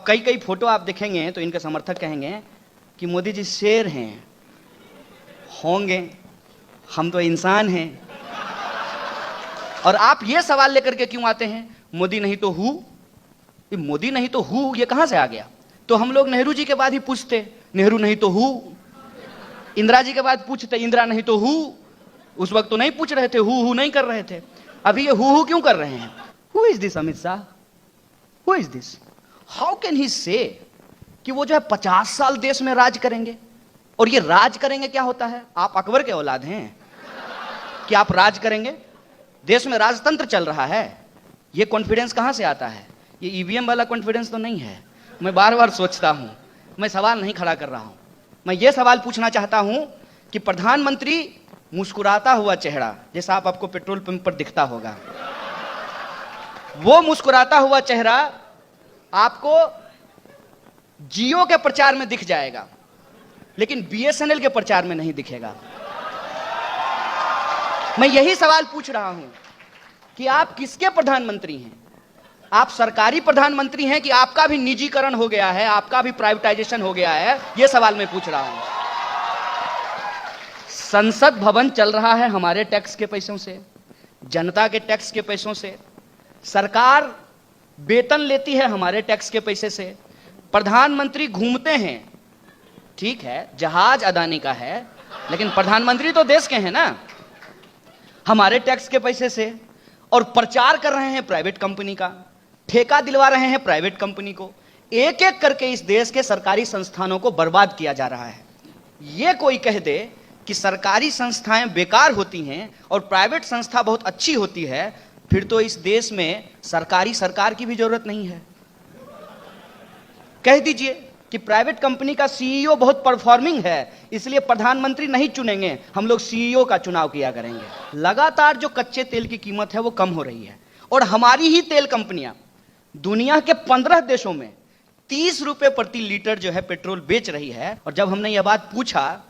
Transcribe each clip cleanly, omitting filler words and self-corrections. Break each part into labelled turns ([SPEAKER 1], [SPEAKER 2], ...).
[SPEAKER 1] कई कई फोटो आप देखेंगे तो इनके समर्थक कहेंगे कि मोदी जी शेर हैं, होंगे, हम तो इंसान हैं। और आप ये सवाल लेकर के क्यों आते हैं, मोदी नहीं तो हु? मोदी नहीं तो हु ये कहां से आ गया? तो हम लोग नेहरू जी के बाद ही पूछते, नेहरू नहीं तो हु। इंदिरा जी के बाद पूछते, इंदिरा नहीं तो हु। उस वक्त तो नहीं पूछ रहे थे, हु नहीं कर रहे थे। अभी ये हु क्यों कर रहे हैं? Who is this Amit Shah? Who is this? How can he से कि वो जो है 50 साल देश में राज करेंगे? और ये राज करेंगे क्या होता है? आप अकबर के औलाद हैं कि आप राज करेंगे? देश में राजतंत्र चल रहा है। ये कॉन्फिडेंस कहां से आता है? ये ईवीएम वाला कॉन्फिडेंस तो नहीं है। मैं बार बार सोचता हूं, मैं सवाल नहीं खड़ा कर रहा हूं। मैं ये सवाल पूछना चाहता हूं कि प्रधानमंत्री मुस्कुराता हुआ चेहरा, जैसा आपको पेट्रोल पंप पर दिखता होगा, वो मुस्कुराता हुआ चेहरा आपको जियो के प्रचार में दिख जाएगा, लेकिन बीएसएनएल के प्रचार में नहीं दिखेगा। मैं यही सवाल पूछ रहा हूं कि आप किसके प्रधानमंत्री हैं? आप सरकारी प्रधानमंत्री हैं कि आपका भी निजीकरण हो गया है, आपका भी प्राइवेटाइजेशन हो गया है? यह सवाल मैं पूछ रहा हूं। संसद भवन चल रहा है हमारे टैक्स के पैसों से, जनता के टैक्स के पैसों से। सरकार वेतन लेती है हमारे टैक्स के पैसे से। प्रधानमंत्री घूमते हैं, ठीक है, जहाज अदानी का है, लेकिन प्रधानमंत्री तो देश के हैं ना, हमारे टैक्स के पैसे से। और प्रचार कर रहे हैं प्राइवेट कंपनी का, ठेका दिलवा रहे हैं प्राइवेट कंपनी को। एक एक करके इस देश के सरकारी संस्थानों को बर्बाद किया जा रहा है। यह कोई कह दे कि सरकारी संस्थाएं बेकार होती हैं और प्राइवेट संस्था बहुत अच्छी होती है, फिर तो इस देश में सरकार की भी जरूरत नहीं है। कह दीजिए कि प्राइवेट कंपनी का सीईओ बहुत परफॉर्मिंग है, इसलिए प्रधानमंत्री नहीं चुनेंगे, हम लोग सीईओ का चुनाव किया करेंगे। लगातार जो कच्चे तेल की कीमत है वो कम हो रही है, और हमारी ही तेल कंपनियां दुनिया के 15 देशों में 30 रुपए प्रति लीटर जो है पेट्रोल बेच रही है। और जब हमने यह बात पूछा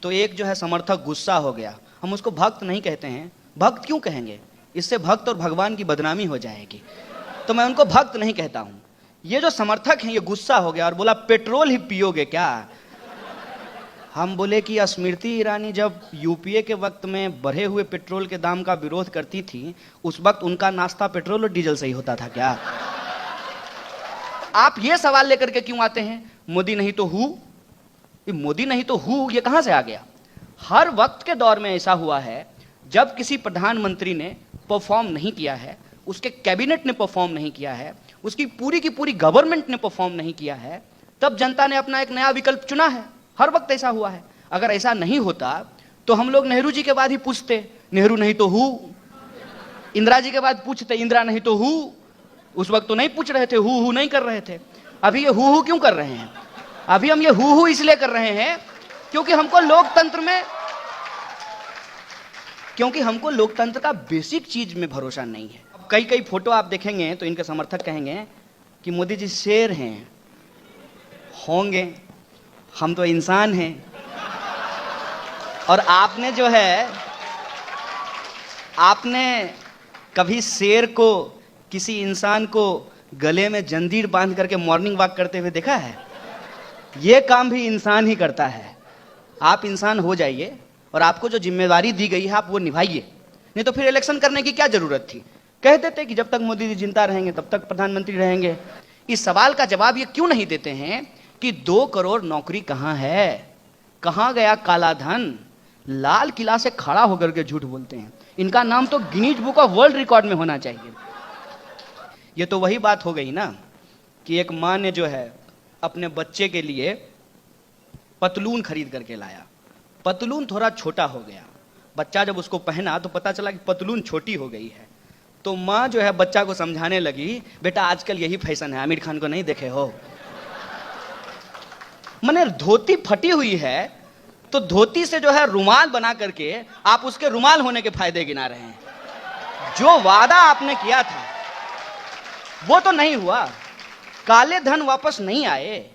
[SPEAKER 1] तो एक जो है समर्थक गुस्सा हो गया। हम उसको भक्त नहीं कहते हैं, भक्त क्यों कहेंगे? इससे भक्त और भगवान की बदनामी हो जाएगी, तो मैं उनको भक्त नहीं कहता हूं। ये जो समर्थक हैं ये गुस्सा हो गया और बोला पेट्रोल ही पियोगे क्या? हम बोले कि स्मृति ईरानी जब यूपीए के वक्त में बढ़े हुए पेट्रोल के दाम का विरोध करती थी, उस वक्त उनका नाश्ता पेट्रोल और डीजल से ही होता था क्या? आप ये सवाल लेकर के क्यों आते हैं, मोदी नहीं तो हु? मोदी नहीं तो हु ये कहां से आ गया? हर वक्त के दौर में ऐसा हुआ है, जब किसी प्रधानमंत्री ने परफॉर्म नहीं किया है, उसके कैबिनेट ने परफॉर्म नहीं किया है, उसकी पूरी की पूरी गवर्नमेंट ने परफॉर्म नहीं किया है, तब जनता ने अपना एक नया विकल्प चुना है। हर वक्त ऐसा हुआ है। अगर ऐसा नहीं होता तो हम लोग नेहरू जी के बाद ही पूछते, नेहरू नहीं तो हु। इंदिरा जी के बाद पूछते, इंदिरा नहीं तो हु। उस वक्त तो नहीं पूछ रहे थे, हु नहीं कर रहे थे। अभी ये हु क्यों कर रहे हैं? अभी हम ये हु इसलिए कर रहे हैं क्योंकि हमको लोकतंत्र का बेसिक चीज में भरोसा नहीं है। कई कई फोटो आप देखेंगे तो इनके समर्थक कहेंगे कि मोदी जी शेर हैं, होंगे, हम तो इंसान हैं। और आपने कभी शेर को, किसी इंसान को गले में जंजीर बांध करके मॉर्निंग वॉक करते हुए देखा है? यह काम भी इंसान ही करता है। आप इंसान हो जाइए और आपको जो जिम्मेदारी दी गई है आप वो निभाइए, नहीं तो फिर इलेक्शन करने की क्या जरूरत थी? कह देते कि जब तक मोदी जी जिंदा रहेंगे तब तक प्रधानमंत्री रहेंगे। इस सवाल का जवाब ये क्यों नहीं देते हैं कि 2 करोड़ नौकरी कहां है, कहां गया काला धन? लाल किला से खड़ा होकर के झूठ बोलते हैं। इनका नाम तो Guinness book of world record में होना चाहिए। ये तो वही बात हो गई ना कि एक मां ने जो है अपने बच्चे के लिए पतलून खरीद करके लाया, पतलून थोड़ा छोटा हो गया, बच्चा जब उसको पहना तो पता चला कि पतलून छोटी हो गई है। तो माँ जो है बच्चा को समझाने लगी, बेटा आजकल यही फैशन है, आमिर खान को नहीं देखे हो? माने धोती फटी हुई है तो धोती से जो है रुमाल बना करके आप उसके रुमाल होने के फायदे गिना रहे हैं। जो वादा आपने किया था वो तो नहीं हुआ, काले धन वापस नहीं आए,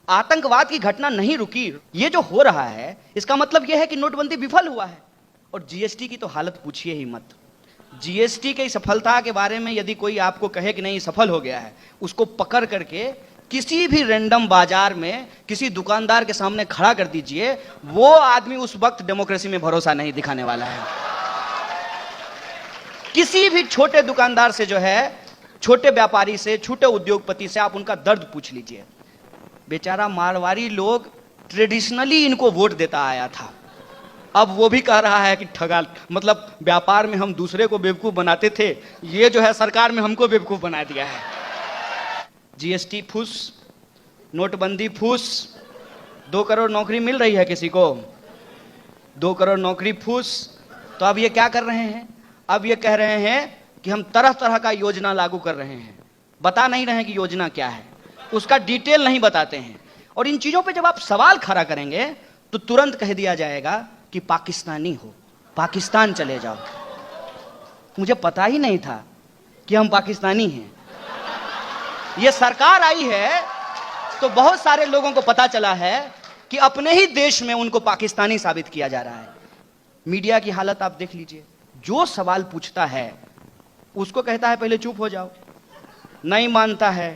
[SPEAKER 1] आतंकवाद की घटना नहीं रुकी। ये जो हो रहा है इसका मतलब यह है कि नोटबंदी विफल हुआ है। और जीएसटी की तो हालत पूछिए ही मत। जीएसटी की सफलता के बारे में यदि कोई आपको कहे कि नहीं सफल हो गया है, उसको पकड़ करके किसी भी रैंडम बाजार में किसी दुकानदार के सामने खड़ा कर दीजिए, वो आदमी उस वक्त डेमोक्रेसी में भरोसा नहीं दिखाने वाला है। किसी भी छोटे दुकानदार से जो है, छोटे व्यापारी से, छोटे उद्योगपति से आप उनका दर्द पूछ लीजिए। बेचारा मारवाड़ी लोग ट्रेडिशनली इनको वोट देता आया था, अब वो भी कह रहा है कि ठगा, मतलब व्यापार में हम दूसरे को बेवकूफ बनाते थे, ये जो है सरकार में हमको बेवकूफ बना दिया है। जीएसटी फूस, नोटबंदी फूस, 2 करोड़ नौकरी मिल रही है किसी को, 2 करोड़ नौकरी फूस। तो अब ये क्या कर रहे हैं, अब ये कह रहे हैं कि हम तरह तरह का योजना लागू कर रहे हैं, बता नहीं रहे हैं कि योजना क्या है, उसका डिटेल नहीं बताते हैं। और इन चीजों पे जब आप सवाल खड़ा करेंगे तो तुरंत कह दिया जाएगा कि पाकिस्तानी हो, पाकिस्तान चले जाओ। मुझे पता ही नहीं था कि हम पाकिस्तानी हैं। ये सरकार आई है तो बहुत सारे लोगों को पता चला है कि अपने ही देश में उनको पाकिस्तानी साबित किया जा रहा है। मीडिया की हालत आप देख लीजिए, जो सवाल पूछता है उसको कहता है पहले चुप हो जाओ, नहीं मानता है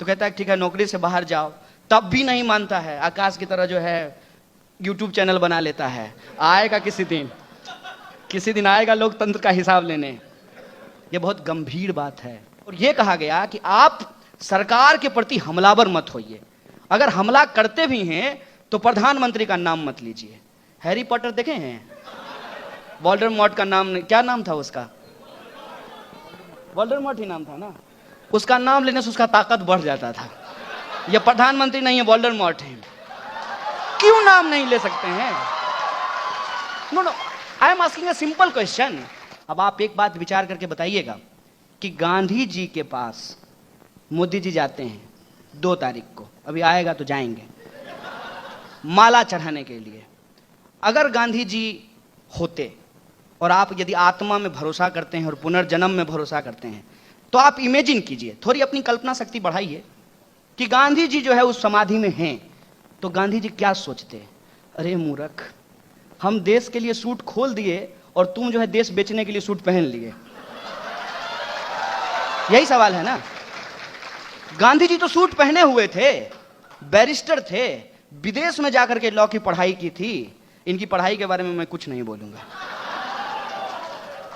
[SPEAKER 1] तो कहता है ठीक है नौकरी से बाहर जाओ, तब भी नहीं मानता है, आकाश की तरह जो है यूट्यूब चैनल बना लेता है। आएगा किसी दिन आएगा लोकतंत्र का हिसाब लेने। ये बहुत गंभीर बात है। और ये कहा गया कि आप सरकार के प्रति हमलावर मत होइए, अगर हमला करते भी हैं तो प्रधानमंत्री का नाम मत लीजिए। हैरी पॉटर देखे हैं, वोल्डेमॉर्ट का नाम, क्या नाम था उसका, वोल्डेमॉर्ट ही नाम था ना, उसका नाम लेने से उसका ताकत बढ़ जाता था। ये प्रधानमंत्री नहीं है, वोल्डेमॉर्ट है। क्यों नाम नहीं ले सकते हैं? No, I am asking a simple question. अब आप एक बात विचार करके बताइएगा कि गांधी जी के पास मोदी जी जाते हैं 2 तारीख को, अभी आएगा तो जाएंगे, माला चढ़ाने के लिए। अगर गांधी जी होते और आप यदि आत्मा में भरोसा करते हैं और पुनर्जन्म में भरोसा करते हैं तो आप इमेजिन कीजिए, थोड़ी अपनी कल्पना शक्ति बढ़ाइए कि गांधी जी जो है उस समाधि में हैं, तो गांधी जी क्या सोचते हैं? अरे मूर्ख, हम देश के लिए सूट खोल दिए और तुम जो है देश बेचने के लिए सूट पहन लिए। यही सवाल है ना। गांधी जी तो सूट पहने हुए थे, बैरिस्टर थे, विदेश में जाकर के लॉ की पढ़ाई की थी। इनकी पढ़ाई के बारे में मैं कुछ नहीं बोलूंगा,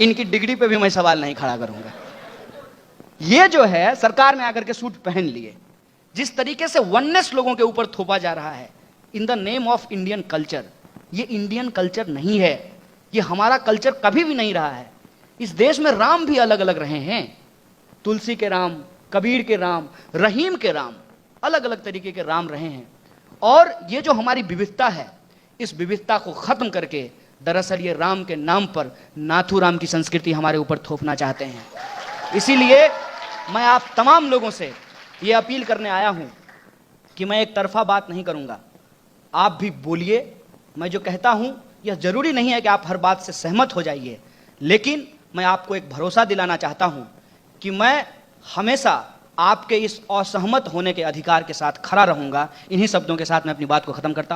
[SPEAKER 1] इनकी डिग्री पे भी मैं सवाल नहीं खड़ा करूंगा। ये जो है सरकार में आकर के सूट पहन लिए, जिस तरीके से वननेस लोगों के ऊपर थोपा जा रहा है in the name of Indian culture, ये इंडियन कल्चर नहीं है, ये हमारा कल्चर कभी भी नहीं रहा है। इस देश में राम भी अलग अलग रहे हैं, तुलसी के राम, कबीर के राम, रहीम के राम, अलग अलग तरीके के राम रहे हैं। और ये जो हमारी विविधता है, इस विविधता को खत्म करके दरअसल ये राम के नाम पर नाथूराम की संस्कृति हमारे ऊपर थोपना चाहते हैं। इसीलिए मैं आप तमाम लोगों से ये अपील करने आया हूं कि मैं एक तरफा बात नहीं करूंगा, आप भी बोलिए। मैं जो कहता हूं यह जरूरी नहीं है कि आप हर बात से सहमत हो जाइए, लेकिन मैं आपको एक भरोसा दिलाना चाहता हूं कि मैं हमेशा आपके इस असहमत होने के अधिकार के साथ खड़ा रहूंगा। इन्हीं शब्दों के साथ मैं अपनी बात को खत्म करता हूं।